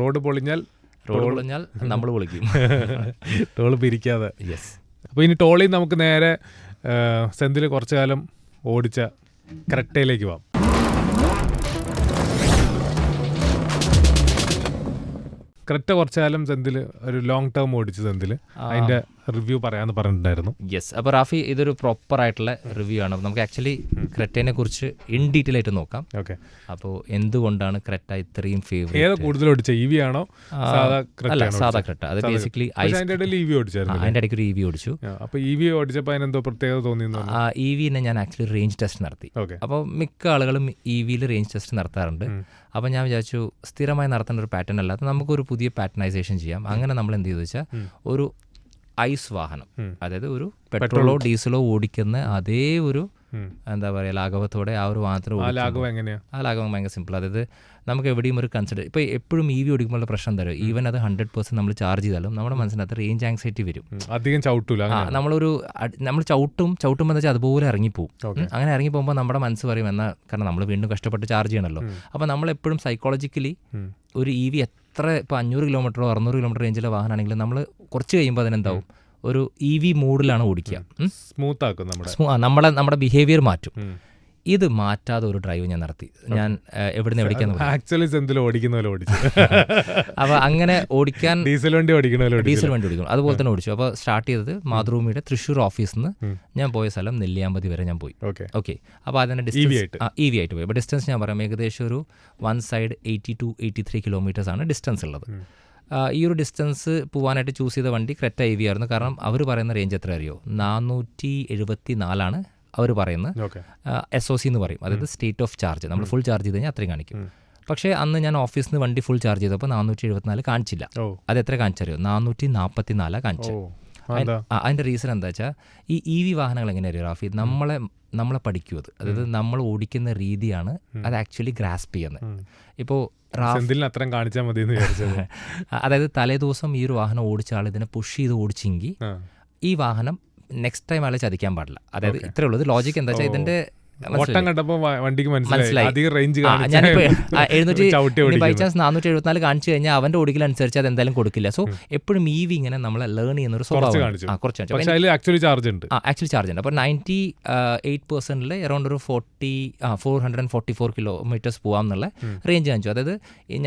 Road പൊളിഞ്ഞാൽ നമ്മൾ വിളിക്കും, toll പിരിക്കാതെ. Yes. അപ്പോൾ ഇനി ടോളിൽ നമുക്ക് നേരെ സെന്തിൽ കുറച്ചു കാലം ഓടിച്ച ക്രെറ്റയിലേക്ക് പോവാം. ക്രെറ്റ കുറച്ചു കാലം സെന്തിൽ ഒരു ലോങ് ടേം ഓടിച്ചു സെന്തിൽ, അതിന്റെ റിവ്യൂ പറയാമെന്ന് പറഞ്ഞിട്ടുണ്ടായിരുന്നു. യെസ്. അപ്പോൾ റാഫി, ഇതൊരു പ്രോപ്പർ ആയിട്ടുള്ള റിവ്യൂ ആണ്. നമുക്ക് ആക്ച്വലി ക്രെറ്റയെ കുറിച്ച് ഇൻ ഡീറ്റെയിൽ ആയിട്ട് നോക്കാം. ഓക്കെ. അപ്പോൾ എന്തുകൊണ്ടാണ് ക്രെറ്റ ഇത്രയും ഫേവറേറ്റ്? ഏതാ കൂടുതൽ ഓടിച്ച, ഇവി ആണോ അല്ല സാധാ ക്രെറ്റ? അത് ബേസിക്കലി അതിന്റെ ഇടയിൽ ഇവി ഓടിച്ചായിരുന്നു. അതിന്റെ ഇടയ്ക്ക് ഒരു ഇവി ഓടിച്ചു. അപ്പോൾ ഇവി ഓടിച്ചപ്പോൾ അതിനെന്തോ പ്രത്യേകത തോന്നിയിരുന്നു? ഇവിനെ ഞാൻ ആക്ച്വലി റേഞ്ച് ടെസ്റ്റ് നടത്തി. അപ്പോൾ മിക്ക ആളുകളും ഇവിയിൽ റേഞ്ച് ടെസ്റ്റ് നടത്താറുണ്ട്. അപ്പോൾ ഞാൻ വിചാരിച്ചു സ്ഥിരമായി നടത്തേണ്ട ഒരു പാറ്റേൺ അല്ലാതെ നമുക്കൊരു പുതിയ പാറ്റേണൈസേഷൻ ചെയ്യാം. അങ്ങനെ നമ്മൾ എന്ത് ചെയ്തു വെച്ചാൽ ഒരു ഐസ് വാഹനം, അതായത് ഒരു പെട്രോളോ ഡീസലോ ഓടിക്കുന്ന അതേ ഒരു എന്താ പറയുക ലാഘവത്തോടെ ആ ഒരു വാഹനത്തിൽ. ആ ലാഘവം ഭയങ്കര സിമ്പിൾ. അതായത് നമുക്ക് എവിടെയും ഒരു കൺസിഡർ, ഇപ്പോൾ എപ്പോഴും ഇ വി ഓടിക്കുമ്പോൾ പ്രശ്നം തരും. ഈവൻ അത് 100% നമ്മൾ ചാർജ് ചെയ്താലും നമ്മുടെ മനസ്സിനകത്ത് റേഞ്ച് ആങ്സൈറ്റി വരും. അധികം ചവിട്ടൂല. നമ്മൾ ചവിട്ടുമ്പോൾ വെച്ചാൽ അതുപോലെ ഇറങ്ങിപ്പോവും. അങ്ങനെ ഇറങ്ങിപ്പോകുമ്പോൾ നമ്മുടെ മനസ്സ് പറയും എന്നാൽ, കാരണം നമ്മൾ വീണ്ടും കഷ്ടപ്പെട്ട് ചാർജ് ചെയ്യണമല്ലോ. അപ്പോൾ നമ്മളെപ്പോഴും സൈക്കോളജിക്കലി ഒരു ഇ വി എത്ര ഇപ്പോൾ 500 കിലോമീറ്ററോ 600 കിലോമീറ്റർ റേഞ്ചിലെ വാഹനമാണെങ്കിലും നമ്മൾ കുറച്ച് കഴിയുമ്പോൾ അതിനെന്താവും, ഒരു ഇ വി മോഡിലാണ് ഓടിക്കുക. സ്മൂത്ത് ആക്കും, നമ്മുടെ ബിഹേവിയർ മാറ്റും. ഇത് മാറ്റാതെ ഒരു ഡ്രൈവ് ഞാൻ നടത്തി. ഞാൻ എവിടുന്ന് എവിടേക്കാന്ന് അപ്പോൾ അങ്ങനെ ഓടിക്കാൻ ഡീസൽ വണ്ടി ഓടിക്കണം, അതുപോലെ തന്നെ ഓടിച്ചു. അപ്പോൾ സ്റ്റാർട്ട് ചെയ്തത് മാതൃഭൂമിയുടെ തൃശ്ശൂർ ഓഫീസിൽ നിന്ന് ഞാൻ പോയ സ്ഥലം നെല്ലിയാമ്പതി വരെ ഞാൻ പോയി. ഓക്കെ. അപ്പോൾ അതിൻ്റെ ഡിസ്റ്റൻസ് ഇ വി ആയിട്ട് പോയി. അപ്പോൾ ഡിസ്റ്റൻസ് ഞാൻ പറയാം, ഏകദേശം ഒരു വൺ സൈഡ് 82-83 കിലോമീറ്റേഴ്സാണ് ഡിസ്റ്റൻസ് ഉള്ളത്. ഈ ഒരു ഡിസ്റ്റൻസ് പോകാനായിട്ട് ചൂസ് ചെയ്ത വണ്ടി ക്രെറ്റ ഇ വി ആയിരുന്നു. കാരണം അവർ പറയുന്ന റേഞ്ച് എത്ര അറിയോ? 474 അവർ പറയുന്നത്. SOC എന്ന് പറയും, അതായത് സ്റ്റേറ്റ് ഓഫ് ചാർജ്. നമ്മൾ ഫുൾ ചാർജ് ചെയ്ത് കഴിഞ്ഞാൽ അത്രയും കാണിക്കും. പക്ഷേ അന്ന് ഞാൻ ഓഫീസിൽ നിന്ന് വണ്ടി ഫുൾ ചാർജ് ചെയ്തപ്പോൾ 474 കാണിച്ചില്ല. അത് എത്ര കാണിച്ചറിയോ? 444 കാണിച്ചു. അതിൻ്റെ റീസൺ എന്താ വെച്ചാൽ, ഈ ഇ വി വാഹനങ്ങൾ എങ്ങനെയാണ് റാഫി, നമ്മളെ പഠിക്കും. അതായത് നമ്മൾ ഓടിക്കുന്ന രീതിയാണ് അത് ആക്ച്വലി ഗ്രാസ്പ് ചെയ്യുന്നത്. ഇപ്പോൾ കാണിച്ചാൽ മതി. അതായത് തലേ ദിവസം ഈ ഒരു വാഹനം ഓടിച്ച ആൾ ഇതിനെ പുഷ് ചെയ്ത് ഓടിച്ചെങ്കിൽ ഈ വാഹനം നെക്സ്റ്റ് ടൈം ആളെ ചതിക്കാൻ പാടില്ല. അതായത് ഇത്രേ ഉള്ളത് ലോജിക്ക്. എന്താ വെച്ചാൽ ഇതിന്റെ ബൈ ചാൻസ് 474 കാണിച്ചു കഴിഞ്ഞാൽ അവന്റെ ഓടിക്കലനുസരിച്ച് അത് എന്തായാലും കൊടുക്കില്ല. സോ എപ്പോഴും ഇ വി ഇങ്ങനെ നമ്മളെ ലേൺ ചെയ്യുന്ന ഒരു സ്വഭാവം. ആക്ച്വലി ചാർജ് ഉണ്ട്. അപ്പോൾ 98%-ൽ അറൗണ്ട് ഒരു 444 കിലോമീറ്റേഴ്സ് പോകാം എന്നുള്ള റേഞ്ച് കാണിച്ചു. അതായത്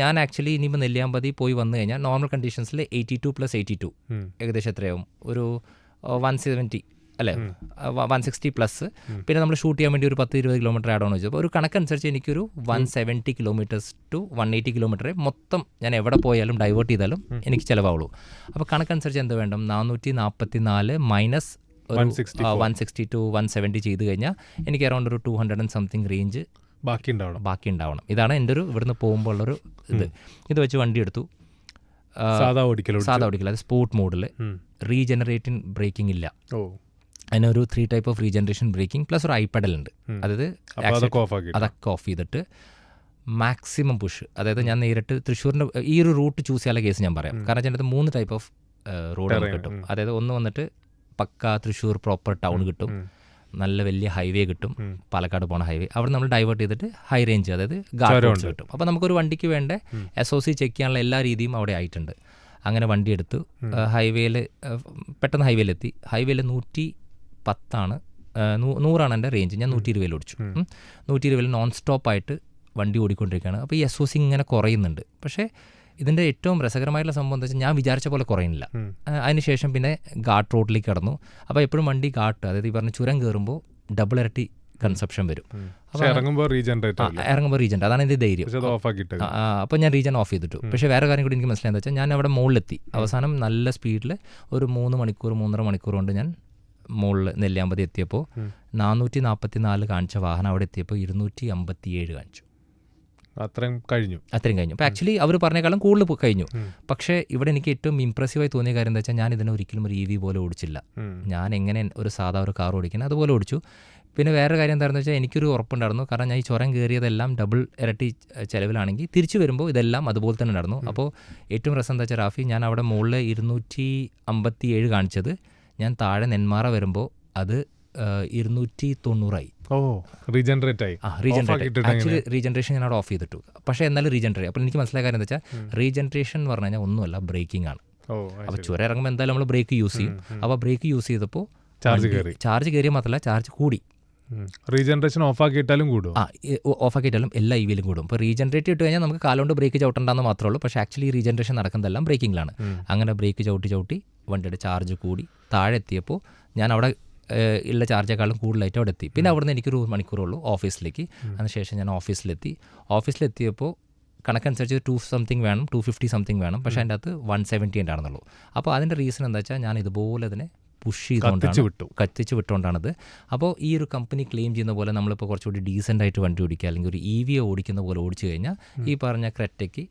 ഞാൻ ആക്ച്വലി ഇനിയിപ്പോൾ നെല്ലിയാമ്പതി പോയി വന്നു കഴിഞ്ഞാൽ നോർമൽ കണ്ടീഷൻസിൽ 82+82 ഏകദേശം എത്രയാവും? ഒരു 170 അല്ലേ, 160+. പിന്നെ നമ്മൾ ഷൂട്ട് ചെയ്യാൻ വേണ്ടി ഒരു 10-20 കിലോമീറ്റർ ആഡ് ഓൺ വെച്ചു. അപ്പോൾ ഒരു കണക്കനുസരിച്ച് എനിക്കൊരു 170 കിലോമീറ്റേഴ്സ് ടു 180 കിലോമീറ്റർ മൊത്തം ഞാൻ എവിടെ പോയാലും ഡൈവേർട്ട് ചെയ്താലും എനിക്ക് ചിലവാവുള്ളൂ. അപ്പോൾ കണക്കനുസരിച്ച് എന്ത് വേണം? 444 മൈനസ് 160 to 170 ചെയ്ത് കഴിഞ്ഞാൽ എനിക്ക് അറൗണ്ട് ഒരു 200 and something റേഞ്ച് ബാക്കി ഉണ്ടാവണം. ഇതാണ് എൻ്റെ ഒരു ഇവിടുന്ന് പോകുമ്പോൾ ഉള്ളൊരു ഇത് വെച്ച് വണ്ടി എടുത്തു. സാധാ ഓടിക്കൽ, അത് സ്പോർട്ട് മോഡിൽ. റീജനറേറ്റിംഗ് ബ്രേക്കിംഗ് ഇല്ല. അതിനൊരു 3 type of regeneration braking plus ഒരു ഐ-പെഡൽ ഉണ്ട്. അതായത് അതൊക്കെ ഓഫ് ചെയ്തിട്ട് മാക്സിമം പുഷ്. അതായത് ഞാൻ നേരിട്ട് തൃശ്ശൂരിൻ്റെ ഈ ഒരു റൂട്ട് ചൂസ് ചെയ്യാനുള്ള കേസ് ഞാൻ പറയാം. കാരണം അതിനകത്ത് 3 ടൈപ്പ് ഓഫ് റോഡ് കിട്ടും. അതായത് ഒന്ന് വന്നിട്ട് പക്ക തൃശ്ശൂർ പ്രോപ്പർ ടൗൺ കിട്ടും, നല്ല വലിയ ഹൈവേ കിട്ടും, പാലക്കാട് പോണ ഹൈവേ. അവിടെ നമ്മൾ ഡൈവേർട്ട് ചെയ്തിട്ട് ഹൈ റേഞ്ച്, അതായത് ഗാർഡ് റോഡ്സ് കിട്ടും. അപ്പോൾ നമുക്കൊരു വണ്ടിക്ക് വേണ്ട SOC ചെക്ക് ചെയ്യാനുള്ള എല്ലാ രീതിയും അവിടെ ആയിട്ടുണ്ട്. അങ്ങനെ വണ്ടി എടുത്തു, ഹൈവേയിൽ പെട്ടെന്ന് ഹൈവേയിലെത്തി. ഹൈവേയിൽ 110 100 എൻ്റെ റേഞ്ച്. ഞാൻ 120 ഓടിച്ചു. 120 നോൺ സ്റ്റോപ്പായിട്ട് വണ്ടി ഓടിക്കൊണ്ടിരിക്കുകയാണ്. അപ്പോൾ ഈ SOC ഇങ്ങനെ കുറയുന്നുണ്ട്. പക്ഷേ ഇതിൻ്റെ ഏറ്റവും രസകരമായിട്ടുള്ള സംഭവം എന്താ വെച്ചാൽ, ഞാൻ വിചാരിച്ച പോലെ കുറയുന്നില്ല. അതിനുശേഷം പിന്നെ ഘാട്ട് റോഡിലേക്ക് കടന്നു. അപ്പോൾ എപ്പോഴും വണ്ടി ഘാട്ട്, അതായത് ഈ പറഞ്ഞ ചുരം കയറുമ്പോൾ ഡബിൾ ഇരട്ടി കൺസപ്ഷൻ വരും. ഇറങ്ങുമ്പോൾ റീജൻ, അതാണ് എൻ്റെ ധൈര്യം. അപ്പോൾ ഞാൻ റീജൻ ഓഫ് ചെയ്തിട്ടു. പക്ഷേ വേറെ കാര്യം കൂടി എനിക്ക് മനസ്സിലായെന്ന് വെച്ചാൽ, ഞാൻ അവിടെ മുകളിലെത്തി. അവസാനം നല്ല സ്പീഡിൽ ഒരു 3-3.5 മണിക്കൂർ കൊണ്ട് ഞാൻ മുകളിൽ നെല്ലിയാമ്പതി എത്തിയപ്പോൾ 444 കാണിച്ച വാഹനം അവിടെ എത്തിയപ്പോൾ 257 കാണിച്ചു. അത്രയും കഴിഞ്ഞു. അപ്പോൾ ആക്ച്വലി അവർ പറഞ്ഞേക്കാളും കൂടുതൽ കഴിഞ്ഞു. പക്ഷേ ഇവിടെ എനിക്ക് ഏറ്റവും ഇംപ്രസീവായി തോന്നിയ കാര്യം എന്താ വെച്ചാൽ, ഞാൻ ഇതിനെ ഒരിക്കലും ഒരു EV പോലെ ഓടിച്ചില്ല. ഞാൻ എങ്ങനെ ഒരു സാധാ ഒരു കാർ ഓടിക്കുന്നത് അതുപോലെ ഓടിച്ചു. പിന്നെ വേറെ കാര്യം എന്താണെന്ന് വെച്ചാൽ, എനിക്കൊരു ഉറപ്പുണ്ടായിരുന്നു. കാരണം ഞാൻ ഈ ചുരം കയറിയതെല്ലാം ഡബിൾ ഇരട്ടി ചിലവിലാണെങ്കിൽ തിരിച്ചു വരുമ്പോൾ ഇതെല്ലാം അതുപോലെ തന്നെ നടന്നു. അപ്പോൾ ഏറ്റവും രസം എന്താ വെച്ചാൽ റാഫി, ഞാൻ അവിടെ മുകളിൽ 257 കാണിച്ചത്, ഞാൻ താഴെ നെന്മാറ വരുമ്പോൾ അത് 290 ഓ റീജനറേറ്റ് ആയി. ആക്ച്വലി റീജനറേഷൻ ഞാൻ അവിടെ ഓഫ് ചെയ്തിട്ടു. പക്ഷേ എന്നാലും റീജനറേറ്റ്. അപ്പോൾ എനിക്ക് മനസ്സിലായ കാര്യം എന്താ വെച്ചാൽ റീജനറേഷൻ എന്ന് പറഞ്ഞു കഴിഞ്ഞാൽ ഒന്നുമല്ല, ബ്രേക്കിംഗ് ആണ്. അപ്പോൾ ചുരം ഇറങ്ങുമ്പോൾ എന്തായാലും നമ്മൾ ബ്രേക്ക് യൂസ് ചെയ്യും. അപ്പോൾ ബ്രേക്ക് യൂസ് ചെയ്തപ്പോൾ ചാർജ് കയറിയ മാത്രമല്ല ചാർജ് കൂടി. റീജനറേഷൻ ഓഫ് ആക്കിയിട്ടാലും കൂടും. ഓഫ് ആക്കിയിട്ടാലും എല്ലാ ഇവിയിലും കൂടും. ഇപ്പോൾ റീജനറേറ്റ് ഇട്ട് കഴിഞ്ഞാൽ നമുക്ക് കാലുകൊണ്ട് ബ്രേക്ക് ചവിട്ടണ്ടെന്ന് മാത്രമേ ഉള്ളൂ. പക്ഷേ ആക്ച്വലി റീജനറേഷൻ നടക്കുന്നതെല്ലാം ബ്രേക്കിങ്ങിലാണ്. അങ്ങനെ ബ്രേക്ക് ചവിട്ടി വണ്ടിയുടെ ചാർജ് കൂടി താഴെ എത്തിയപ്പോൾ ഞാൻ അവിടെ ഉള്ള ചാർജേക്കാളും കൂടുതലായിട്ട് അവിടെ എത്തി. പിന്നെ അവിടുന്ന് എനിക്കൊരു മണിക്കൂറുള്ളൂ ഓഫീസിലേക്ക്. അതിനുശേഷം ഞാൻ ഓഫീസിലെത്തിയപ്പോൾ കണക്കനുസരിച്ച് 2 വേണം, 250 വേണം. പക്ഷേ അതിൻ്റെ അകത്ത് 170 ഉണ്ടായിരുന്നുള്ളൂ. അപ്പോൾ അതിൻ്റെ റീസൺ എന്താ വെച്ചാൽ ഞാൻ ഇതുപോലെ അതിനെ പുഷ് ചെയ്തുകൊണ്ടാണ്, കത്തിച്ച് വിട്ടുകൊണ്ടാണത്. അപ്പോൾ ഈ ഒരു കമ്പനി ക്ലെയിം ചെയ്യുന്ന പോലെ നമ്മളിപ്പോൾ കുറച്ചുകൂടി ഡീസൻ്റ് ആയിട്ട് വണ്ടി ഓടിക്കുക, അല്ലെങ്കിൽ ഒരു EV ഓടിക്കുന്ന പോലെ ഓടിച്ചു കഴിഞ്ഞാൽ ഈ പറഞ്ഞ ക്രെറ്റയ്ക്ക്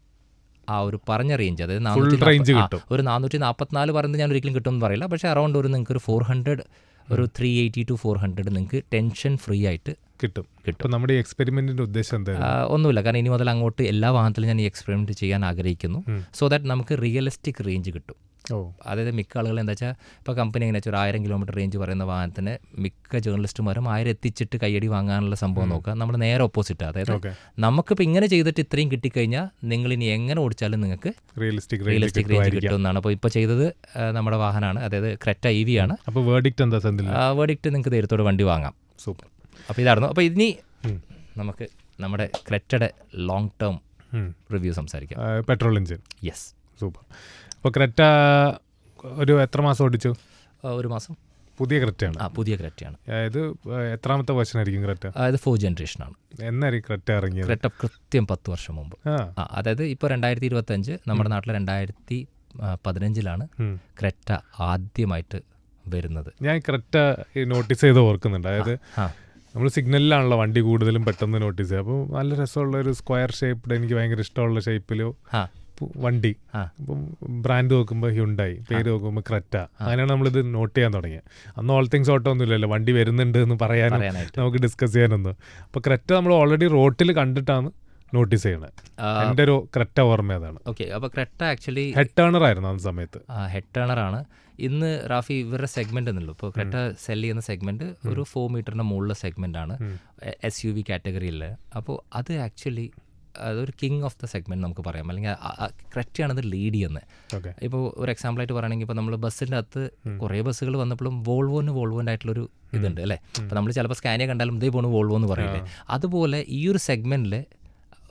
ആ ഒരു പറഞ്ഞ റേഞ്ച്, അതായത് 444 പറയുന്നത് ഞാൻ ഒരിക്കലും കിട്ടുമെന്ന് പറയില്ല. പക്ഷേ അറൗണ്ട് ഒരു നിങ്ങൾക്ക് ഒരു 400, ഒരു 380 to 400 നിങ്ങൾക്ക് ടെൻഷൻ ഫ്രീ ആയിട്ട് കിട്ടും. നമ്മുടെ എക്സ്പെരിമെന്റിന്റെ ഉദ്ദേശം എന്താ? ഒന്നുമില്ല, കാരണം ഇനി മുതൽ അങ്ങോട്ട് എല്ലാ വാഹനത്തിലും ഞാൻ ഈ എക്സ്പെരിമെന്റ് ചെയ്യാൻ ആഗ്രഹിക്കുന്നു. സോ ദാറ്റ് നമുക്ക് റിയലിസ്റ്റിക് റേഞ്ച് കിട്ടും. അതായത് മിക്ക ആളുകൾ എന്താ വെച്ചാൽ ഇപ്പോൾ കമ്പനി എങ്ങനെ വെച്ചാൽ 1000 കിലോമീറ്റർ റേഞ്ച് പറയുന്ന വാഹനത്തിന് മിക്ക ജേർണലിസ്റ്റുമാരും 1000 എത്തിച്ചിട്ട് കയ്യടി വാങ്ങാനുള്ള സംഭവം നോക്കുക. നമ്മൾ നേരെ ഓപ്പോസിറ്റ്. അതായത് നമുക്കിപ്പോൾ ഇങ്ങനെ ചെയ്തിട്ട് ഇത്രയും കിട്ടിക്കഴിഞ്ഞാൽ നിങ്ങൾ ഇനി എങ്ങനെ ഓടിച്ചാലും നിങ്ങൾക്ക് റിയലിസ്റ്റിക് റേഞ്ച് കിട്ടുമെന്നാണ്. അപ്പോൾ ഇപ്പോൾ ചെയ്തത് നമ്മുടെ വാഹനമാണ്, അതായത് ക്രെറ്റ EV ആണ്. അപ്പോൾ വേർഡിക്റ്റ് എന്താ? വേർഡിക്റ്റ് നിങ്ങൾക്ക് ധൈര്യത്തോടെ വണ്ടി വാങ്ങാം. സൂപ്പർ. അപ്പോൾ ഇതായിരുന്നു. അപ്പോൾ ഇനി നമുക്ക് നമ്മുടെ ക്രെറ്റയുടെ ലോങ് ടേം റിവ്യൂ സംസാരിക്കാം. Petrol engine. Yes, super. അപ്പോൾ ക്രെറ്റ ഒരു എത്ര മാസം ഓടിച്ചു? 1 മാസം. പുതിയ ക്രെറ്റയാണ്? പുതിയ ക്രെറ്റയാണ്. ഇത് എത്രാമത്തെ വേർഷൻ ആയിരിക്കും ക്രെറ്റ? ഇത് 4th ജനറേഷനാണ്. എന്നായിരിക്കും ക്രെറ്റ ഇറങ്ങിയത്? ക്രെറ്റ കൃത്യം 10 വർഷം മുമ്പ്. അതായത് ഇപ്പോൾ 2025, നമ്മുടെ നാട്ടിൽ 2015 ക്രെറ്റ ആദ്യമായിട്ട് വരുന്നത്. ഞാൻ ക്രെറ്റ നോട്ടീസ് ചെയ്ത് ഓർക്കുന്നുണ്ട്. അതായത് നമ്മൾ സിഗ്നലിലാണല്ലോ വണ്ടി കൂടുതലും പെട്ടെന്ന് നോട്ടീസ് ചെയ്യുക. അപ്പോൾ നല്ല രസമുള്ള ഒരു സ്ക്വയർ ഷേപ്പ്ഡ്, എനിക്ക് ഭയങ്കര ഇഷ്ടമുള്ള ഷേപ്പിലോ വണ്ടി. അപ്പം ബ്രാൻഡ് നോക്കുമ്പോൾ ഹ്യുണ്ടായി, പേര് നോക്കുമ്പോൾ ക്രെറ്റ. അങ്ങനെയാണ് നമ്മളിത് നോട്ട് ചെയ്യാൻ തുടങ്ങിയത്. അന്ന് ഓൾ തിങ്സ് ഓട്ടോ ഒന്നും ഇല്ലല്ലോ, വണ്ടി വരുന്നുണ്ട് എന്ന് പറയാനും നമുക്ക് ഡിസ്കസ് ചെയ്യാനൊന്നും. അപ്പോൾ ക്രെറ്റ നമ്മൾ ഓൾറെഡി റോട്ടിൽ കണ്ടിട്ടാണ് നോട്ടീസ് ചെയ്യണത്. എൻ്റെ ഒരു ക്രെറ്റ ഓർമ്മ അതാണ്. ഓക്കെ. അപ്പോൾ ക്രെറ്റ ആക്ച്വലി ഹെഡ് ടേണർ ആയിരുന്നു ആ സമയത്ത്. ഹെഡ് ടേണറാണ്. ഇന്ന് റാഫി ഇവരുടെ സെഗ്മെന്റ് എന്നുള്ളൂ. ഇപ്പോൾ ക്രെറ്റ സെല് ചെയ്യുന്ന സെഗ്മെന്റ് ഒരു 4 മീറ്ററിന്റെ മുകളിലെ സെഗ്മെന്റ് ആണ്, SUV കാറ്റഗറിയിൽ. അപ്പോൾ അത് ആക്ച്വലി അതൊരു കിങ് ഓഫ് ദ സെഗ്മെന്റ് നമുക്ക് പറയാം, അല്ലെങ്കിൽ ക്രെറ്റയാണത് ലീഡ് ചെയ്യുന്നത്. ഇപ്പോൾ ഒരു എക്സാമ്പിളായിട്ട് പറയുകയാണെങ്കിൽ ഇപ്പോൾ നമ്മൾ ബസ്സിൻ്റെ അകത്ത് കുറേ ബസ്സുകൾ വന്നപ്പോഴും വോൾവോൻ്റെ ആയിട്ടുള്ളൊരു ഇതുണ്ട് അല്ലേ. അപ്പോൾ നമ്മൾ ചിലപ്പോൾ സ്കാനിയ കണ്ടാലും ഇതേ പോണു വോൾവോ എന്ന് പറയില്ലേ. അതുപോലെ ഈ ഒരു സെഗ്മെന്റിൽ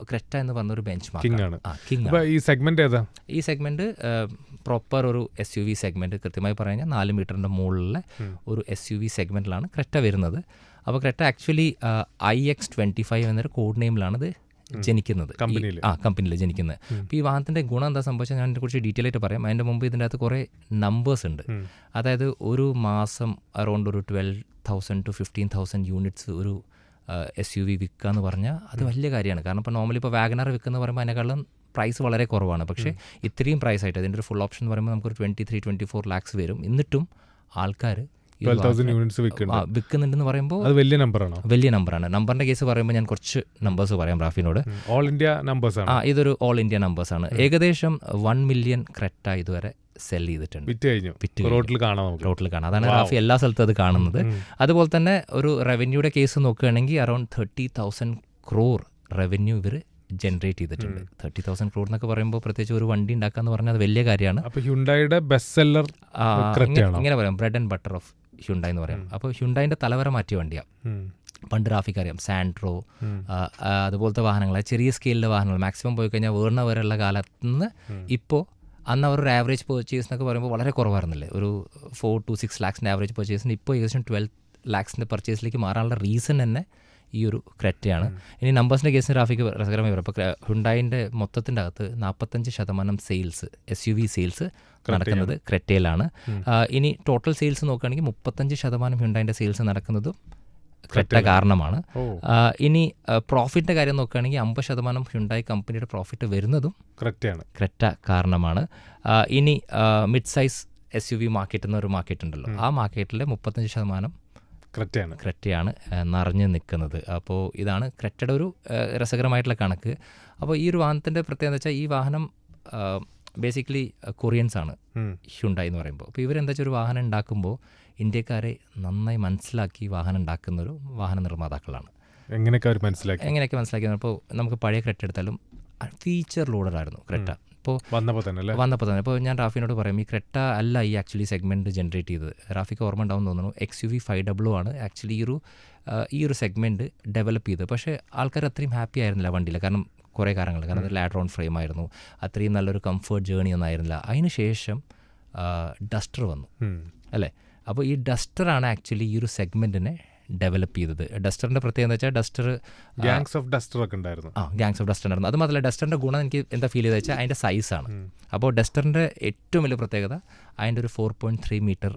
ക്രെറ്റ എന്ന് പറഞ്ഞൊരു ബെഞ്ച് മാർക്ക്. ഈ സെഗ്മെന്റ് ഏതാ? ഈ സെഗ്മെന്റ് പ്രോപ്പർ ഒരു SUV സെഗ്മെന്റ്, കൃത്യമായി പറഞ്ഞാൽ 4 മീറ്ററിന്റെ മുകളിലെ ഒരു SUV സെഗ്മെന്റിലാണ് ക്രെറ്റ വരുന്നത്. അപ്പോൾ ക്രെറ്റ ആക്ച്വലി IX25 എന്നൊരു കോഡ് നെയിമിലാണ് ഇത് ജനിക്കുന്നത്, കമ്പനിയിൽ ജനിക്കുന്നത്. അപ്പോൾ ഈ വാഹനത്തിൻ്റെ ഗുണം എന്താ സംഭവിച്ചാൽ ഞാൻ ഇതിനെക്കുറിച്ച് ഡീറ്റെയിൽ ആയിട്ട് പറയാം. അതിൻ്റെ മുമ്പ് ഇതിൻ്റെ അകത്ത് കുറേ നമ്പേഴ്സ് ഉണ്ട്. അതായത് ഒരു മാസം അറൗണ്ട് ഒരു 12,000 to 15,000 യൂണിറ്റ്സ് ഒരു SUV വിൽക്കുക എന്ന് പറഞ്ഞാൽ അത് വലിയ കാര്യമാണ്. കാരണം ഇപ്പോൾ നോർമലി ഇപ്പോൾ വാഗനർ വിൽക്കുന്ന പറയുമ്പോൾ അതിനേക്കാളും പ്രൈസ് വളരെ കുറവാണ്. പക്ഷേ ഇത്രയും പ്രൈസ് ആയിട്ട് അതിൻ്റെ ഒരു ഫുൾ ഓപ്ഷൻ എന്ന് പറയുമ്പോൾ നമുക്കൊരു 23-24 lakhs വരും. എന്നിട്ടും ആൾക്കാർ 12,000 യൂണിറ്റ്സ് വിൽക്കുന്നുണ്ടെന്ന് പറയുമ്പോൾ അത് വലിയ നമ്പറാണ്. വലിയ നമ്പറാണ്. നമ്പറിൻ്റെ കേസ് പറയുമ്പോൾ ഞാൻ കുറച്ച് നമ്പേഴ്സ് പറയാം റാഫിനോട്. ഓൾ ഇന്ത്യ നമ്പേഴ്സ് ആണ്. ഇതൊരു ഓൾ ഇന്ത്യ നമ്പേഴ്സാണ്. ഏകദേശം 1 മില്യൺ ക്രെറ്റ ഇതുവരെ സെൽ ചെയ്തിട്ടുണ്ട്. റോട്ടിൽ കാണാം. അതാണ് റാഫി എല്ലാ സ്ഥലത്തും അത് കാണുന്നത്. അതുപോലെ തന്നെ ഒരു റവന്യൂയുടെ കേസ് നോക്കുകയാണെങ്കിൽ അറൗണ്ട് 30,000 crore റവന്യൂ ഇവർ ജനറേറ്റ് ചെയ്തിട്ടുണ്ട്. 30,000 crore എന്നൊക്കെ പറയുമ്പോൾ പ്രത്യേകിച്ച് ഒരു വണ്ടി ഉണ്ടാക്കാന്ന് പറഞ്ഞാൽ അത് വലിയ കാര്യമാണ്. ഹ്യുണ്ടായിയുടെ ബെസ്റ്റ് സെല്ലർ ഇങ്ങനെ പറയാം, bread and butter of Hyundai എന്ന് പറയാം. അപ്പോൾ ഹ്യുണ്ടായിൻ്റെ തലവര മാറ്റിയ വണ്ടിയാണ്. പണ്ട് റാഫിക്ക് അറിയാം സാൻട്രോ, അതുപോലത്തെ വാഹനങ്ങൾ, ചെറിയ സ്കെയിലിലെ വാഹനങ്ങൾ മാക്സിമം പോയി കഴിഞ്ഞാൽ വേർണ വരെയുള്ള കാലത്ത് നിന്ന് ഇപ്പോൾ അന്ന് അവർ ഒരു ആവറേജ് പർച്ചേസ് എന്നൊക്കെ പറയുമ്പോൾ വളരെ കുറവായിരുന്നില്ലേ, ഒരു 4 to 6 lakhs ആവറേജ് പർച്ചേസിന് ഇപ്പോൾ ഏകദേശം 12 lakhs പർച്ചേസിലേക്ക് മാറാനുള്ള റീസൺ തന്നെ ഈ ഒരു ക്രെറ്റയാണ്. ഇനി നമ്പേഴ്സിൻ്റെ കേസിന് റാഫിക്ക് രസകരമായി പറയാം. ഇപ്പോൾ ഹ്യുണ്ടായിൻ്റെ മൊത്തത്തിൻ്റെ അകത്ത് 45% സെയിൽസ് SUV സെയിൽസ് നടക്കുന്നത് ക്രെറ്റയിലാണ്. ഇനി ടോട്ടൽ സെയിൽസ് നോക്കുകയാണെങ്കിൽ 35% ഹ്യുണ്ടായിൻ്റെ സെയിൽസ് നടക്കുന്നതും ക്രെറ്റ കാരണമാണ്. ഇനി പ്രോഫിറ്റിൻ്റെ കാര്യം നോക്കുകയാണെങ്കിൽ 50% ഹ്യുണ്ടായി കമ്പനിയുടെ പ്രോഫിറ്റ് വരുന്നതും ക്രെറ്റ കാരണമാണ്. ഇനി മിഡ് സൈസ് SUV മാർക്കറ്റ് എന്നൊരു മാർക്കറ്റ് ഉണ്ടല്ലോ, ആ മാർക്കറ്റിലെ 35% ക്രെറ്റയാണ് നിറഞ്ഞു നിൽക്കുന്നത്. അപ്പോൾ ഇതാണ് ക്രെറ്റയുടെ ഒരു രസകരമായിട്ടുള്ള കണക്ക്. അപ്പോൾ ഈ ഒരു വാഹനത്തിൻ്റെ പ്രത്യേകത എന്ന് വെച്ചാൽ ഈ വാഹനം ബേസിക്കലി കൊറിയൻസ് ആണ് ഹ്യുണ്ടായി എന്ന് പറയുമ്പോൾ. അപ്പോൾ ഇവരെന്താ വെച്ചാൽ ഒരു വാഹനം ഉണ്ടാക്കുമ്പോൾ ഇന്ത്യക്കാരെ നന്നായി മനസ്സിലാക്കി വാഹനം ഉണ്ടാക്കുന്നൊരു വാഹന നിർമ്മാതാക്കളാണ്. എങ്ങനെയൊക്കെ മനസ്സിലാക്കിയത്? അപ്പോൾ നമുക്ക് പഴയ ക്രെറ്റ എടുത്താലും ഫീച്ചർ ലോഡറായിരുന്നു ക്രെറ്റ. ഇപ്പോൾ വന്നപ്പോൾ തന്നെ ഇപ്പോൾ ഞാൻ റാഫിനോട് പറയും, ഈ ക്രെറ്റ അല്ല ഈ ആക്ച്വലി സെഗ്മെൻറ്റ് ജനറേറ്റ് ചെയ്തത്. റാഫിക്ക് ഓർമ്മ ഉണ്ടാവും തോന്നുന്നു, XUV 500 ആണ് ആക്ച്വലി ഈ ഒരു സെഗ്മെൻറ്റ് ഡെവലപ്പ് ചെയ്തത്. പക്ഷേ ആൾക്കാർ അത്രയും ഹാപ്പി ആയിരുന്നില്ല വണ്ടിയിൽ, കാരണം കുറേ കാരണങ്ങൾ. കാരണം അത് ലാഡർ ഓൺ ഫ്രെയിം ആയിരുന്നു, അത്രയും നല്ലൊരു കംഫർട്ട് ജേണി ഒന്നും ആയിരുന്നില്ല. അതിന് ശേഷം ഡസ്റ്റർ വന്നു അല്ലേ. അപ്പോൾ ഈ ഡസ്റ്ററാണ് ആക്ച്വലി ഈ ഒരു സെഗ്മെൻറ്റിനെ ഡെവലപ്പ് ചെയ്തത്. ഡസ്റ്ററിൻ്റെ പ്രത്യേകത എന്ന് വെച്ചാൽ ഗാങ്സ് ഓഫ് ഡസ്റ്റർ ഒക്കെ ഉണ്ടായിരുന്നു. ഗാങ്സ് ഓഫ് ഡസ്റ്റർ ഉണ്ടായിരുന്നു. അത് മാത്രമല്ല ഡസ്റ്ററിൻ്റെ ഗുണം എനിക്ക് എന്താ ഫീൽ ചെയ്തത് വെച്ചാൽ അതിൻ്റെ സൈസാണ്. അപ്പോൾ ഡസ്റ്ററിൻ്റെ ഏറ്റവും വലിയ പ്രത്യേകത അതിൻ്റെ ഒരു 4.3 മീറ്റർ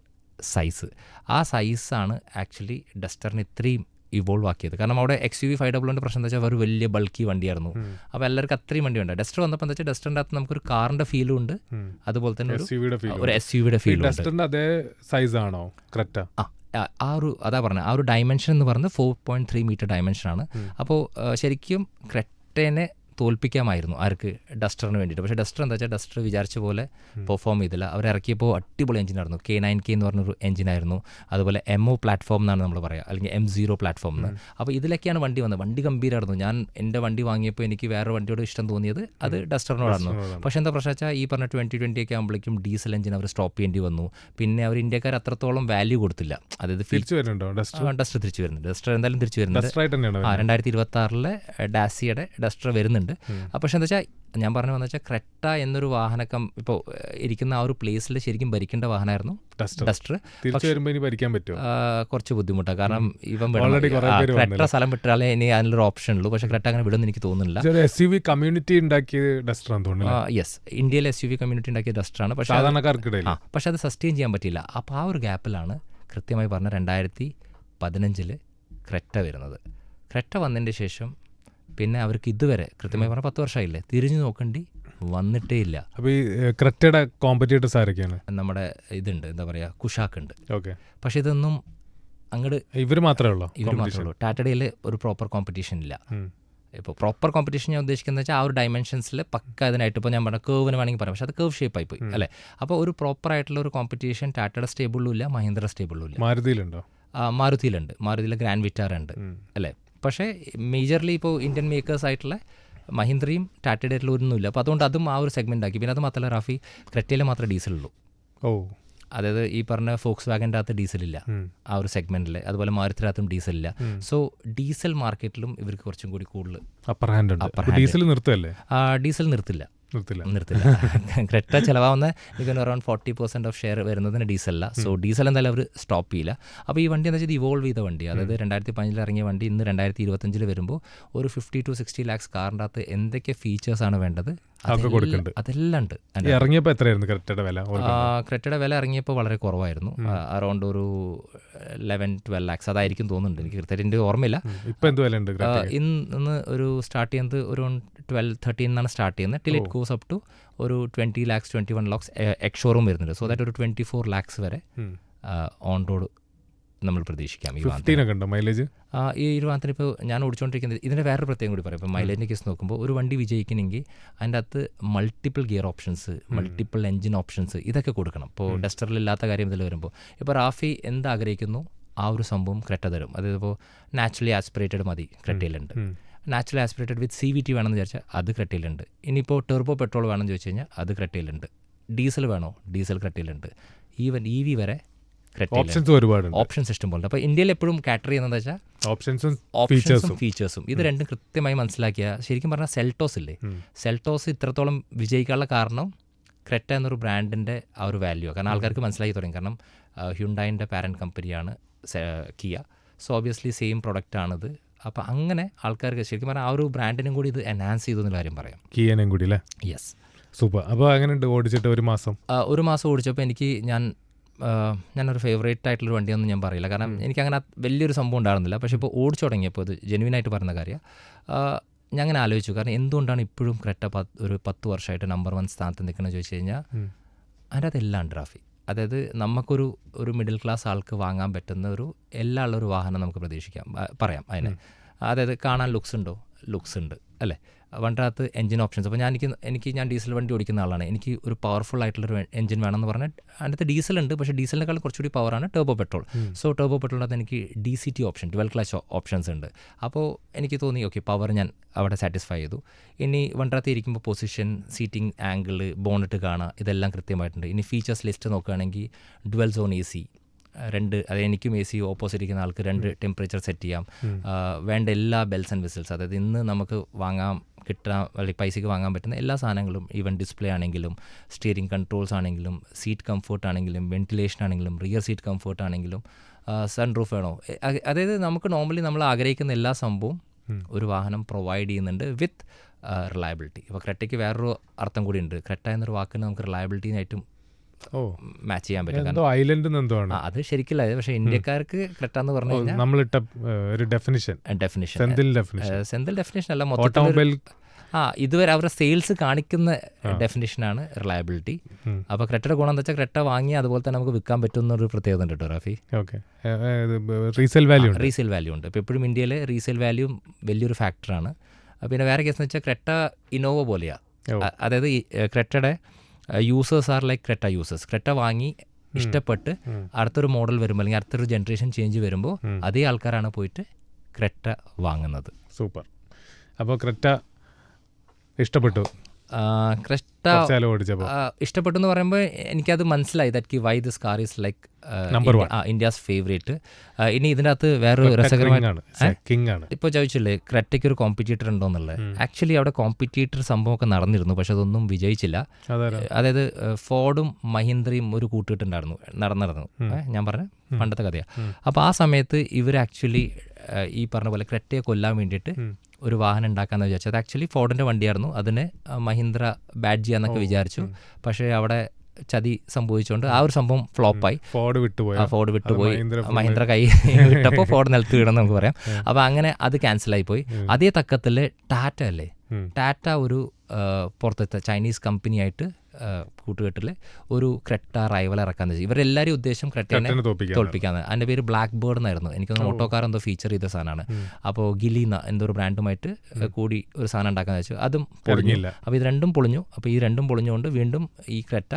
സൈസ്. ആ സൈസാണ് ആക്ച്വലി ഡസ്റ്ററിന് ഇത്രയും ഇവോൾവ് ആക്കിയത്. കാരണം അവിടെ XUV 500 പ്രശ്നം എന്താ വെച്ചാൽ ഒരു വലിയ ബൾക്കി വണ്ടിയായിരുന്നു. അപ്പോൾ എല്ലാവർക്കും അത്രയും വണ്ടി ഉണ്ട്. ഡസ്റ്റർ വന്നപ്പോൾ എന്താ വെച്ചാൽ ഡസ്റ്ററിൻ്റെ അകത്ത് നമുക്കൊരു കാറിൻ്റെ ഫീലും ഉണ്ട്, അതുപോലെ തന്നെ ഒരു SUV-യുടെ ഫീലും ഉണ്ട്. അതേ സൈസാണോ ക്രെറ്റ? അതാ പറഞ്ഞത്, ആ ഒരു ഡയമെൻഷൻ എന്ന് പറയുന്നത് 4.3 മീറ്റർ ഡയമെൻഷനാണ്. അപ്പോൾ ശരിക്കും ക്രെറ്റേനെ തോൽപ്പിക്കാമായിരുന്നു ആർക്ക്, ഡസ്റ്ററിന് വേണ്ടിയിട്ട്. പക്ഷേ ഡസ്റ്റർ എന്താ വെച്ചാൽ ഡസ്റ്റർ വിചാരിച്ച പോലെ പെർഫോം ചെയ്തില്ല. അവരിറക്കിയപ്പോൾ അടിപൊളി എഞ്ചിനായിരുന്നു. K9K എന്ന് പറഞ്ഞൊരു എഞ്ചിനായിരുന്നു. അതുപോലെ MO പ്ലാറ്റ്ഫോം എന്നാണ് നമ്മൾ പറയുക, അല്ലെങ്കിൽ M0 പ്ലാറ്റ്ഫോം എന്ന്. അപ്പോൾ ഇതിലൊക്കെയാണ് വണ്ടി വന്നത്. വണ്ടി ഗംഭീരമായിരുന്നു. ഞാൻ എൻ്റെ വണ്ടി വാങ്ങിയപ്പോൾ എനിക്ക് വേറെ വണ്ടിയോട് ഇഷ്ടം തോന്നിയത് അത് ഡസ്റ്ററിനോടായിരുന്നു. പക്ഷേ എന്താ പ്രശ്നം വെച്ചാൽ ഈ പറഞ്ഞ 2020 ഒക്കെ ആകുമ്പോഴേക്കും ഡീസൽ എഞ്ചിൻ അവർ സ്റ്റോപ്പ് ചെയ്യേണ്ടി വന്നു. പിന്നെ അവർ ഇന്ത്യക്കാർ അത്രത്തോളം വാല്യൂ കൊടുത്തില്ല. അതായത് ഡസ്റ്റർ തിരിച്ചു വരുന്നുണ്ട്. ഡസ്റ്റർ എന്തായാലും തിരിച്ചു വരുന്നുണ്ട്. 2026 ഡാസിയുടെ ഡസ്റ്റർ വരുന്നുണ്ട്. പക്ഷെ എന്താ വെച്ചാൽ ഞാൻ പറഞ്ഞു വന്നു വെച്ചാൽ ക്രെറ്റ എന്നൊരു വാഹനം ഇപ്പോൾ ഇരിക്കുന്ന ആ ഒരു പ്ലേസിൽ ശരിക്കും ഭരിക്കേണ്ട വാഹനമായിരുന്നു ഡസ്റ്റർ. കുറച്ച് ബുദ്ധിമുട്ടാണ്, കാരണം ഇവൻ ക്രെറ്റ സ്ഥലം വിട്ടാലേ ഇനി അതിനൊരു ഓപ്ഷൻ ഉള്ളൂ. പക്ഷെ ക്രെറ്റ അങ്ങനെ വിടുമെന്ന് എനിക്ക് തോന്നുന്നില്ല. യെസ്, ഇന്ത്യയിലെ SUV കമ്മ്യൂണിറ്റി ഉണ്ടാക്കിയ ഡസ്റ്ററാണ്. പക്ഷെ അത് സസ്റ്റെയിൻ ചെയ്യാൻ പറ്റിയില്ല. അപ്പോൾ ആ ഒരു ഗ്യാപ്പിലാണ് കൃത്യമായി പറഞ്ഞ 2015 ക്രെറ്റ വരുന്നത്. ക്രെറ്റ വന്നതിൻ്റെ ശേഷം പിന്നെ അവർക്ക് ഇതുവരെ കൃത്യമായി പറഞ്ഞാൽ 10 വർഷമായില്ലേ, തിരിഞ്ഞു നോക്കേണ്ടി വന്നിട്ടേ ഇല്ല. അപ്പോൾ ഈ ക്രെറ്റയുടെ കോമ്പറ്റീറ്റേഴ്സ് ആരൊക്കെയാണ്? നമ്മുടെ ഇതുണ്ട്, എന്താ പറയുക, കുഷാക്ക് ഉണ്ട്. പക്ഷെ ഇതൊന്നും അങ്ങോട്ട് ഇവർ മാത്രമേ ഉള്ളൂ. ടാറ്റഡയിൽ ഒരു പ്രോപ്പർ കോമ്പറ്റീഷൻ ഇല്ല. ഇപ്പോൾ പ്രോപ്പർ കോമ്പറ്റീഷൻ ഞാൻ ഉദ്ദേശിക്കുന്നത് വെച്ചാൽ ആ ഒരു ഡയമെൻഷൻസിൽ പക്ക അതിനായിട്ട് ഇപ്പോൾ ഞാൻ പറഞ്ഞ കേവിന് വേണമെങ്കിൽ പറയാം, പക്ഷേ അത് കേവ് ഷേപ്പായി പോയി അല്ലേ. അപ്പോൾ ഒരു പ്രോപ്പർ ആയിട്ടുള്ള ഒരു കോമ്പറ്റീഷൻ ടാറ്റയുടെ സ്റ്റേബിളും ഇല്ല, മഹീന്ദ്ര സ്റ്റേബിളും ഇല്ല. മാരുതിയിലുണ്ട്, മാരുതിയിൽ ഗ്രാൻഡ് വിറ്റാര ഉണ്ട് അല്ലേ. പക്ഷേ മേജർലി ഇപ്പോൾ ഇന്ത്യൻ മേക്കേഴ്സ് ആയിട്ടുള്ള മഹീന്ദ്രയും ടാറ്റയുടെ ആയിട്ടുള്ള ഒന്നുമില്ല. അപ്പോൾ അതുകൊണ്ട് അതും ആ ഒരു സെഗ്മെൻ്റ് ആക്കി. പിന്നെ അത് മാത്രമല്ല റാഫി, ക്രെറ്റയിൽ മാത്രമേ ഡീസലുള്ളൂ. അതായത് ഈ പറഞ്ഞ ഫോക്സ് വാഗൻ്റെ അകത്ത് ഡീസലില്ല ആ ഒരു സെഗ്മെൻറ്റിൽ. അതുപോലെ മാരുതിനകത്തും ഡീസലില്ല. സോ ഡീസൽ മാർക്കറ്റിലും ഇവർക്ക് കുറച്ചും കൂടി കൂടുതൽ ഡീസൽ നിർത്തില്ല. ക്രെറ്റ ചിലവാകുന്ന എനിക്കൊന്ന് അറൗണ്ട് 40% ഓഫ് ഷെയർ വരുന്നതിന് ഡീസലല്ല. സോ ഡീസൽ എന്തായാലും അവർ സ്റ്റോപ്പ് ചെയ്യില്ല. അപ്പോൾ ഈ വണ്ടി എന്താ വെച്ചാൽ ഇവോൾവ് ചെയ്ത വണ്ടി, അതായത് 2015 ഇറങ്ങിയ വണ്ടി ഇന്ന് 2025 വരുമ്പോൾ ഒരു 50 to 60 lakhs കാറിൻ്റെ അകത്ത് എന്തൊക്കെ ഫീച്ചേഴ്സാണ് വേണ്ടത് അതെല്ലാം ഉണ്ട്. ഇറങ്ങിയപ്പോൾ എത്രയായിരുന്നു ക്രെറ്റയുടെ വില? ക്രെറ്റയുടെ വില ഇറങ്ങിയപ്പോൾ വളരെ കുറവായിരുന്നു, അറൗണ്ട് ഒരു 11-12 lakhs അതായിരിക്കും തോന്നുന്നുണ്ട്. എനിക്ക് കൃത്യമായിട്ട് ഓർമ്മയില്ല. ഇന്ന് ഒരു സ്റ്റാർട്ട് ചെയ്യുന്നത് ഒരു 12-13 എന്നാണ് സ്റ്റാർട്ട് ചെയ്യുന്നത്. Till it goes up to ഒരു 20 lakhs 21 lakhs എക്സ് ഷോറൂം വരുന്നുണ്ട്. സോ ദാറ്റ് ഒരു 24 lakhs വരെ ഓൺ റോഡ് നമ്മൾ പ്രതീക്ഷിക്കാം. ഈ വാഹനത്തിന് ഇപ്പോൾ ഞാൻ ഓടിച്ചുകൊണ്ടിരിക്കുന്നത് ഇതിൻ്റെ വേറൊരു പ്രത്യേകം കൂടി പറയാം. ഇപ്പോൾ മൈലേജിൻ്റെ കേസ് നോക്കുമ്പോൾ ഒരു വണ്ടി വിജയിക്കണമെങ്കിൽ അതിൻ്റെ അകത്ത് multiple gear options, multiple engine options ഇതൊക്കെ കൊടുക്കണം. ഇപ്പോൾ ഡസ്റ്ററിലില്ലാത്ത കാര്യം ഇതിൽ വരുമ്പോൾ ഇപ്പോൾ റാഫി എന്താഗ്രഹിക്കുന്നു ആ ഒരു സംഭവം ക്രെറ്റ തരും. അതായത് ഇപ്പോൾ നാച്ചുറലി ആസ്പിറേറ്റഡ് മതി, ക്രെറ്റയിലുണ്ട്. നാച്ചുറൽ ആസ്പിറേറ്റഡ് വിത്ത് CVT വേണമെന്ന് വിചാരിച്ചാൽ അത് ക്രെറ്റയിലുണ്ട്. ഇനിയിപ്പോൾ ടെർബോ പെട്രോൾ വേണമെന്ന് ചോദിച്ചു കഴിഞ്ഞാൽ അത് ക്രെറ്റയിലുണ്ട്. ഡീസൽ വേണോ, ഡീസൽ ക്രെറ്റയിലുണ്ട്. ഈവൻ EV വരെ ഓപ്ഷൻസ് ഇഷ്ടം പോലെ. അപ്പോൾ ഇന്ത്യയിൽ എപ്പോഴും കാറ്റർ ചെയ്യുന്നത് വെച്ചാൽ ഓപ്ഷൻസും ഫീച്ചേഴ്സും ഇത് രണ്ടും കൃത്യമായി മനസ്സിലാക്കിയ ശരിക്കും പറഞ്ഞാൽ സെൽട്ടോസ് ഇത്രത്തോളം വിജയിക്കാനുള്ള കാരണം ക്രെറ്റ എന്നൊരു ബ്രാൻഡിൻ്റെ ആ ഒരു വാല്യൂ. കാരണം ആൾക്കാർക്ക് മനസ്സിലാക്കി തുടങ്ങി. കാരണം ഹ്യുണ്ടായിൻ്റെ പാരൻറ്റ് കമ്പനിയാണ് കിയ. സോ ഒബ്വിയസ്ലി സെയിം പ്രൊഡക്റ്റാണിത്. അപ്പോൾ അങ്ങനെ ആൾക്കാർക്ക് ശരിക്കും പറഞ്ഞാൽ ആ ഒരു ബ്രാൻഡിനും കൂടി ഇത് എൻഹാൻസ് ചെയ്തു എന്നുള്ള കാര്യം പറയാം. കിയനും കൂടി അല്ലേ? യെസ്. സൂപ്പർ. അപ്പോൾ അങ്ങനെ ഓടിച്ചിട്ട് ഒരു മാസം ഓടിച്ചപ്പോൾ എനിക്ക് ഞാനൊരു ഫേവറേറ്റ് ആയിട്ടുള്ളൊരു വണ്ടിയൊന്നും ഞാൻ പറയില്ല, കാരണം എനിക്കങ്ങനെ വലിയൊരു സംഭവം ഉണ്ടായിരുന്നില്ല. പക്ഷേ ഇപ്പോൾ ഓടിച്ചു തുടങ്ങിയപ്പോൾ ഇത് ജെന്യുവനായിട്ട് പറയുന്ന കാര്യം ഞാൻ അങ്ങനെ ആലോചിച്ചു. കാരണം എന്തുകൊണ്ടാണ് ഇപ്പോഴും ക്രെറ്റ ഒരു 10 വർഷമായിട്ട് നമ്പർ 1 സ്ഥാനത്ത് നിൽക്കണമെന്ന് ചോദിച്ചു കഴിഞ്ഞാൽ അതിൻ്റെ അതെല്ലാം ഉണ്ട് റാഫി. അതായത് നമുക്കൊരു മിഡിൽ ക്ലാസ് ആൾക്ക് വാങ്ങാൻ പറ്റുന്ന എല്ലാ ഉള്ളൊരു വാഹനം നമുക്ക് പറയാം അതിനെ. അതായത് കാണാൻ ലുക്സ് ഉണ്ട്, അല്ലേ, വണ്ടിനകത്ത് എഞ്ചിൻ ഓപ്ഷൻസ്. അപ്പോൾ ഞാൻ ഡീസൽ വണ്ടി ഓടിക്കുന്ന ആളാണ്. എനിക്ക് ഒരു പവർഫുൾ ആയിട്ടുള്ളൊരു എഞ്ചിൻ വേണമെന്ന് പറഞ്ഞാൽ അതിനകത്ത് ഡീസലുണ്ട്, പക്ഷേ ഡീസലിനേക്കാൾ കുറച്ചുകൂടി പവറാണ് ടർബോ പെട്രോൾ. സോ ടർബോ പെട്രോളിനകത്ത് എനിക്ക് DCT ഓപ്ഷൻ 12 ക്ലച്ച് ഓപ്ഷൻസ് ഉണ്ട്. അപ്പോൾ എനിക്ക് തോന്നി ഓക്കെ, പവർ ഞാൻ അവിടെ സാറ്റിസ്ഫൈ ചെയ്തു. ഇനി വണ്ടിനകത്ത് ഇരിക്കുമ്പോൾ പൊസിഷൻ, സീറ്റിംഗ് ആംഗിൾ, ബോണറ്റ് കാണുക, ഇതെല്ലാം കൃത്യമായിട്ടുണ്ട്. ഇനി ഫീച്ചേഴ്സ് ലിസ്റ്റ് നോക്കുകയാണെങ്കിൽ ഡുവൽ സോൺ AC, അത് എനിക്കും AC, ഓപ്പോസിറ്റ് ഇരിക്കുന്ന ആൾക്ക് 2 ടെമ്പറേച്ചർ സെറ്റ് ചെയ്യാം. വേണ്ട എല്ലാ ബെൽസ് ആൻഡ് വിസിൽസ്, അതായത് ഇന്ന് നമുക്ക് പൈസയ്ക്ക് വാങ്ങാൻ പറ്റുന്ന എല്ലാ സാധനങ്ങളും, ഈവൻ ഡിസ്പ്ലേ ആണെങ്കിലും സ്റ്റിയറിംഗ് കൺട്രോൾസ് ആണെങ്കിലും സീറ്റ് കംഫർട്ട് ആണെങ്കിലും വെന്റിലേഷൻ ആണെങ്കിലും റിയർ സീറ്റ് കംഫർട്ട് ആണെങ്കിലും സൺ റൂഫ് വേണോ, അതായത് നമുക്ക് നോർമലി നമ്മൾ ആഗ്രഹിക്കുന്ന എല്ലാ സംഭവവും ഒരു വാഹനം പ്രൊവൈഡ് ചെയ്യുന്നുണ്ട് വിത്ത് റിലയബിലിറ്റി. ഇപ്പോൾ ക്രെറ്റയ്ക്ക് വേറൊരു അർത്ഥം കൂടി ഉണ്ട്. ക്രെറ്റ എന്നൊരു വാക്കിന് നമുക്ക് റിലയബിലിറ്റിനായിട്ടും മാച്ച് ചെയ്യാൻ പറ്റും. ഐലൻഡ് അത് ശരിക്കില്ല, പക്ഷേ ഇന്ത്യക്കാർക്ക് ക്രെറ്റ എന്ന് പറഞ്ഞു കഴിഞ്ഞാൽ സെന്തിൽ ഡെഫിനേഷൻ അല്ല, മൊത്തത്തിൽ ഇതുവരെ അവരുടെ സെയിൽസ് കാണിക്കുന്ന ഡെഫിനേഷനാണ് റിലയബിലിറ്റി. അപ്പോൾ ക്രെറ്റയുടെ ഗുണം എന്താ വെച്ചാൽ ക്രെറ്റ വാങ്ങി അതുപോലെ തന്നെ നമുക്ക് വിൽക്കാൻ പറ്റുന്നൊരു പ്രത്യേകത ഉണ്ട് കേട്ടോ റാഫി. റീസെയിൽ വാല്യൂ ഉണ്ട്. ഇപ്പോൾ എപ്പോഴും ഇന്ത്യയിൽ റീസെയിൽ വാല്യൂ വലിയൊരു ഫാക്ടറാണ്. പിന്നെ വേറെ കേസ് എന്ന് വെച്ചാൽ ക്രെറ്റ ഇന്നോവ പോലെയാണ്. അതായത് ക്രെറ്റയുടെ users are like Creta users. Creta വാങ്ങി ഇഷ്ടപ്പെട്ട് അടുത്തൊരു മോഡൽ വരുമ്പോൾ അല്ലെങ്കിൽ അടുത്തൊരു ജനറേഷൻ ചേഞ്ച് വരുമ്പോൾ അതേ ആൾക്കാരാണ് പോയിട്ട് ക്രെറ്റ വാങ്ങുന്നത്. സൂപ്പർ. അപ്പോൾ ക്രെറ്റ ഇഷ്ടപ്പെട്ടു. ഇഷ്ടപ്പെട്ടു എന്ന് പറയുമ്പോൾ എനിക്കത് മനസ്സിലായി that why this car is like India's favourite. ഇനി ഇതിനകത്ത് വേറൊരു രസകരമാണ്, ഇപ്പോൾ ചോദിച്ചില്ലേ ക്രെറ്റയ്ക്ക് ഒരു കോമ്പറ്റീറ്റർ ഉണ്ടോ എന്നുള്ളത്. ആക്ച്വലി അവിടെ കോമ്പറ്റീറ്റർ സംഭവമൊക്കെ നടന്നിരുന്നു, പക്ഷെ അതൊന്നും വിജയിച്ചില്ല. അതായത് ഫോർഡും മഹീന്ദ്രയും ഒരു കൂട്ടുകെട്ടുണ്ടായിരുന്നു, നടന്നിരുന്നു. ഞാൻ പറഞ്ഞ പണ്ടത്തെ കഥയാണ്. അപ്പോൾ ആ സമയത്ത് ഇവർ ആക്ച്വലി ഈ പറഞ്ഞ പോലെ ക്രെറ്റയെ കൊല്ലാൻ വേണ്ടിയിട്ട് ഒരു വാഹനം ഉണ്ടാക്കാന്ന് വിചാരിച്ചു. അത് ആക്ച്വലി ഫോർഡിൻ്റെ വണ്ടിയായിരുന്നു. അതിന് മഹീന്ദ്ര ബാഡ്ജി എന്നൊക്കെ വിചാരിച്ചു. പക്ഷേ അവിടെ ചതി സംഭവിച്ചുകൊണ്ട് ആ ഒരു സംഭവം ഫ്ലോപ്പായി. ഫോർഡ് വിട്ടുപോയി. മഹീന്ദ്ര കൈ വിട്ടപ്പോൾ ഫോർഡ് നിലത്ത് വീണെന്ന് നമുക്ക് പറയാം. അപ്പോൾ അങ്ങനെ അത് ക്യാൻസലായി പോയി. അതേ തക്കത്തിൽ ടാറ്റ അല്ലേ, ടാറ്റ ഒരു പുറത്തെ ചൈനീസ് കമ്പനിയായിട്ട് കൂട്ടുകെട്ടിൽ ഒരു ക്രെറ്റ റൈവൽ ഇറക്കാന്ന് വെച്ചാൽ ഇവരെല്ലാവരും ഉദ്ദേശം ക്രെറ്റനെ തോൽപ്പിക്കാന്ന്. അതിൻ്റെ പേര് ബ്ലാക്ക് ബേർഡ് എന്നായിരുന്നു. എനിക്കൊന്ന് ഓട്ടോക്കാർ എന്തോ ഫീച്ചർ ചെയ്ത സാധനമാണ്. അപ്പോൾ ഗിലീന എന്തോ ഒരു ബ്രാൻഡുമായിട്ട് കൂടി ഒരു സാധനം ഉണ്ടാക്കാന്ന് വെച്ചു. അതും പൊളിഞ്ഞില്ല. അപ്പോൾ ഇത് രണ്ടും പൊളിഞ്ഞു. അപ്പോൾ ഈ രണ്ടും പൊളിഞ്ഞുകൊണ്ട് വീണ്ടും ഈ ക്രെറ്റ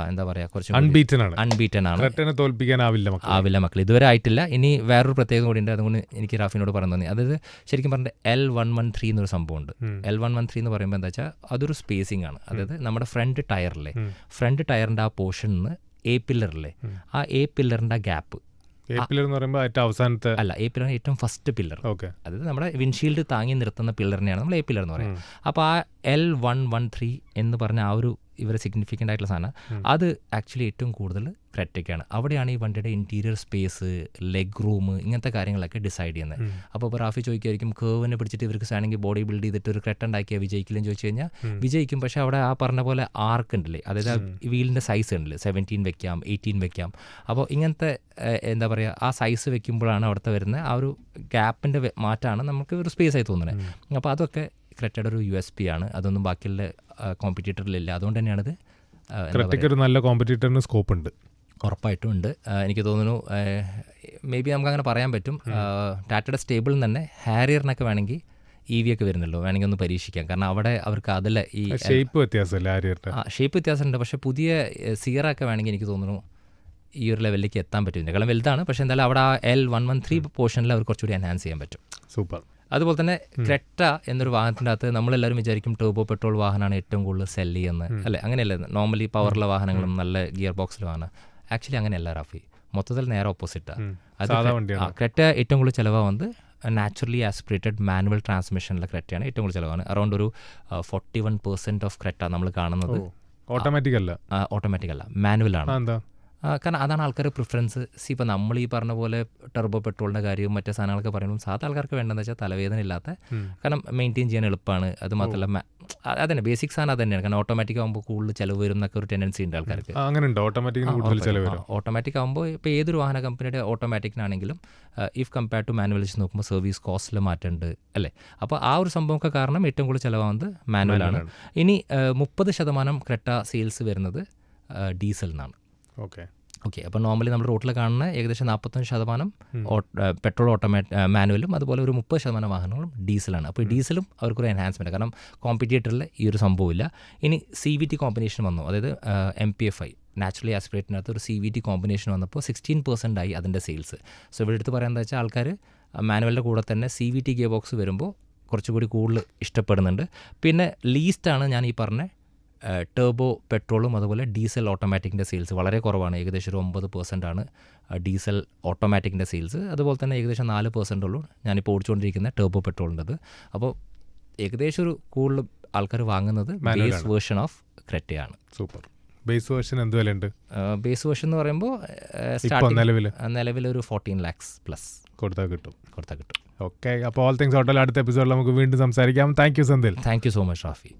എന്താ പറയുക, കുറച്ച് അൺബീറ്റൻ ആണ്. ആവില്ല മക്കൾ, ഇതുവരെ ആയിട്ടില്ല. ഇനി വേറൊരു പ്രത്യേകം കൂടി ഉണ്ട്, അതുകൊണ്ട് എനിക്ക് റാഫിനോട് പറഞ്ഞു തോന്നി. അതായത് ശരിക്കും പറഞ്ഞാൽ L113 എന്നൊരു സംഭവമുണ്ട്. L113 എന്ന് പറയുമ്പോൾ എന്താ വെച്ചാൽ അതൊരു സ്പേസിംഗ് ആണ്. അതായത് നമ്മുടെ ഫ്രണ്ട് ടയറിൻ്റെ ആ പോർഷനിൽ നിന്ന് A പില്ലറിലെ ആ A പില്ലറിൻ്റെ ഗ്യാപ്പ്, അല്ല A പില്ലർ ഏറ്റവും ഫസ്റ്റ് പില്ലർ, അതായത് നമ്മുടെ വിൻഷീൽഡ് താങ്ങി നിർത്തുന്ന പില്ലറിനെയാണ് നമ്മൾ A പില്ലർ എന്ന് പറയുന്നത്. അപ്പോൾ ആ L113 എന്ന് പറഞ്ഞ ആ ഒരു ഇവരെ സിഗ്നിഫിക്കൻ്റ് ആയിട്ടുള്ള സാധനം, അത് ആക്ച്വലി ഏറ്റവും കൂടുതൽ ക്രെറ്റയ്ക്കാണ്. അവിടെയാണ് ഈ വണ്ടിയുടെ ഇൻറ്റീരിയർ സ്പേസ്, ലെഗ് റൂം, ഇങ്ങനത്തെ കാര്യങ്ങളൊക്കെ ഡിസൈഡ് ചെയ്യുന്നത്. അപ്പോൾ ഇപ്പോൾ റാഫി ചോദിക്കുമായിരിക്കും കേവിനെ പിടിച്ചിട്ട് ഇവർക്ക് സാണെങ്കിൽ ബോഡി ബിൽഡ് ചെയ്തിട്ട് ഒരു ക്രെറ്റ ഉണ്ടാക്കിയാൽ വിജയിക്കില്ലെന്ന് ചോദിച്ചു കഴിഞ്ഞാൽ വിജയിക്കും. പക്ഷേ അവിടെ ആ പറഞ്ഞ പോലെ ആർക്ക് ഉണ്ടല്ലേ, അതായത് വീലിൻ്റെ സൈസ് ഉണ്ടല്ലേ, 17 വെക്കാം, 18 വെക്കാം. അപ്പോൾ ഇങ്ങനത്തെ എന്താ പറയുക, ആ സൈസ് വെക്കുമ്പോഴാണ് അവിടുത്തെ വരുന്ന ആ ഒരു ഗ്യാപ്പിൻ്റെ മാറ്റമാണ് നമുക്ക് ഒരു സ്പേസ് ആയി തോന്നുന്നത്. അപ്പോൾ അതൊക്കെ ക്രെറ്റയുടെ ഒരു USP ആണ്. അതൊന്നും ബാക്കിയുള്ള കോമ്പറ്റീറ്ററിലില്ല. അതുകൊണ്ട് തന്നെയാണിത് ഒരു നല്ല കോമ്പറ്റീറ്ററിന് സ്കോപ്പ് ഉണ്ട്, ഉറപ്പായിട്ടും ഉണ്ട്. എനിക്ക് തോന്നുന്നു മേ ബി നമുക്ക് അങ്ങനെ പറയാൻ പറ്റും. ടാറ്റയുടെ സ്റ്റേബിളിൽ തന്നെ ഹാരിയറിനൊക്കെ വേണമെങ്കിൽ EV ഒക്കെ വരുന്നല്ലോ, വേണമെങ്കിൽ ഒന്ന് പരീക്ഷിക്കാം. കാരണം അവിടെ അവർക്ക് അതിൽ ഈ ഷേപ്പ് വ്യത്യാസമുണ്ട്. പക്ഷേ പുതിയ സിയറൊക്കെ വേണമെങ്കിൽ എനിക്ക് തോന്നുന്നു ഈ ഒരു ലെവലിലേക്ക് എത്താൻ പറ്റും. ഇതിനേക്കാളും വലുതാണ്, പക്ഷേ എന്തായാലും അവിടെ ആ L113 പോർഷനിൽ അവർ കുറച്ചുകൂടി എൻഹാൻസ് ചെയ്യാൻ പറ്റും. സൂപ്പർ. അതുപോലെ തന്നെ ക്രെറ്റ എന്നൊരു വാഹനത്തിൻ്റെ അകത്ത് നമ്മളെല്ലാവരും വിചാരിക്കും ടർബോ പെട്രോൾ വാഹനമാണ് ഏറ്റവും കൂടുതൽ സെല്ല് ചെയ്യുന്നത്, അല്ലേ? അങ്ങനെയല്ല. നോർമലി പവറുള്ള വാഹനങ്ങളും നല്ല ഗിയർ ബോക്സിലുമാണ്. ആക്ച്വലി അങ്ങനെയല്ല റാഫി, മൊത്തത്തിൽ നേരെ ഓപ്പോസിറ്റാണ്. അത് ക്രെറ്റ ഏറ്റവും കൂടുതൽ ചിലവാകുന്നത് നാച്ചുറലി ആസ്പിറേറ്റഡ് മാനുവൽ ട്രാൻസ്മിഷനിലെ ക്രെറ്റയാണ് ഏറ്റവും കൂടുതൽ ചിലവാണ്. അറൗണ്ട് ഒരു 41% ഓഫ് ക്രെറ്റ നമ്മൾ കാണുന്നത് ഓട്ടോമാറ്റിക് അല്ല, മാനുവലാണ്. കാരണം അതാണ് ആൾക്കാരുടെ പ്രിഫറൻസ്. ഇപ്പോൾ നമ്മൾ ഈ പറഞ്ഞ പോലെ ടർബോ പെട്രോളിൻ്റെ കാര്യവും മറ്റു സാധനങ്ങളൊക്കെ പറയുമ്പോൾ സാധാ ആൾക്കാർക്ക് വേണ്ടതെന്ന് വെച്ചാൽ തലവേദന ഇല്ലാത്ത, കാരണം മെയിൻറ്റെയിൻ ചെയ്യാൻ എളുപ്പമാണ്. അത് മാത്രമല്ല അതന്നെ ബേസിക് സാധനം അത് തന്നെയാണ്. കാരണം ഓട്ടോമാറ്റിക് ആകുമ്പോൾ കൂടുതൽ ചിലവ് വരും എന്നൊക്കെ ഒരു ടെൻഡൻസി ഉണ്ട് ആൾക്കാർക്ക്. ഓട്ടോമാറ്റിക് ആകുമ്പോൾ ഇപ്പോൾ ഏതൊരു വാഹന കമ്പനിയുടെ ഓട്ടോമാറ്റിക്കിനാണെങ്കിലും ഇഫ് കമ്പയർ ടു മാനുവൽ വെച്ച് നോക്കുമ്പോൾ സർവീസ് കോസ്റ്റിൽ മാറ്റമുണ്ട്, അല്ലേ? അപ്പോൾ ആ ഒരു സംഭവമൊക്കെ കാരണം ഏറ്റവും കൂടുതൽ ചിലവാകുന്നത് മാനുവലാണ്. ഇനി 30% ക്രെറ്റ സെയിൽസ് വരുന്നത് ഡീസലിനാണ്. ഓക്കെ. അപ്പോൾ നോർമലി നമ്മൾ റോട്ടിൽ കാണുന്ന ഏകദേശം 45% പെട്രോൾ മാനുവലും അതുപോലെ ഒരു 30% വാഹനങ്ങളും ഡീസലാണ്. അപ്പോൾ ഈ ഡീസലും അവർക്കൊരു എൻഹാൻസ്മെൻറ്റ്, കാരണം കോമ്പറ്റീറ്ററിൽ ഈ ഒരു സംഭവമില്ല. ഇനി CVT കോമ്പിനേഷൻ വന്നു, അതായത് MPFI നാച്ചുറലി ആസ്പിറേറ്റിനകത്ത് ഒരു CVT കോമ്പിനേഷൻ വന്നപ്പോൾ 16% ആയി അതിൻ്റെ സെയിൽസ്. സോ ഇവിടെ എടുത്ത് പറയാൻ എന്താ വെച്ചാൽ ആൾക്കാർ മാനുവലിൻ്റെ കൂടെ തന്നെ CVT ഗിയർ ബോക്സ് വരുമ്പോൾ കുറച്ചുകൂടി കൂടുതൽ ഇഷ്ടപ്പെടുന്നുണ്ട്. പിന്നെ ലീസ്റ്റാണ് ഞാൻ ഈ പറഞ്ഞ ടർബോ പെട്രോളും അതുപോലെ ഡീസൽ ഓട്ടോമാറ്റിക്കിൻ്റെ സെയിൽസ് വളരെ കുറവാണ്. ഏകദേശം ഒരു 9% ആണ് ഡീസൽ ഓട്ടോമാറ്റിക്കിൻ്റെ സെയിൽസ്. അതുപോലെ തന്നെ ഏകദേശം 4% ഉള്ളൂ ഞാനിപ്പോൾ ഓടിച്ചുകൊണ്ടിരിക്കുന്ന ടർബോ പെട്രോളിൻ്റെത്. അപ്പോൾ ഏകദേശം ഒരു കൂടുതൽ ആൾക്കാർ വാങ്ങുന്നത് ബേസ് വേർഷൻ ഓഫ് ക്രെറ്റയാണ്. സൂപ്പർ. ബേസ് വേർഷൻ എന്ത് വിലയുണ്ട്? ബേസ് വേർഷൻ എന്ന് പറയുമ്പോൾ നിലവിലൊരു 14 lakhs പ്ലസ് കൊടുത്താൽ കിട്ടും. കൊടുത്താൽ കിട്ടും. ഓക്കെ. അപ്പോൾ ഓൾ തിങ്സ് ഹോട്ടൽ അടുത്ത എപ്പിസോഡിൽ നമുക്ക് വീണ്ടും സംസാരിക്കാം. Thank you Senthil. Thank you so much Rafi.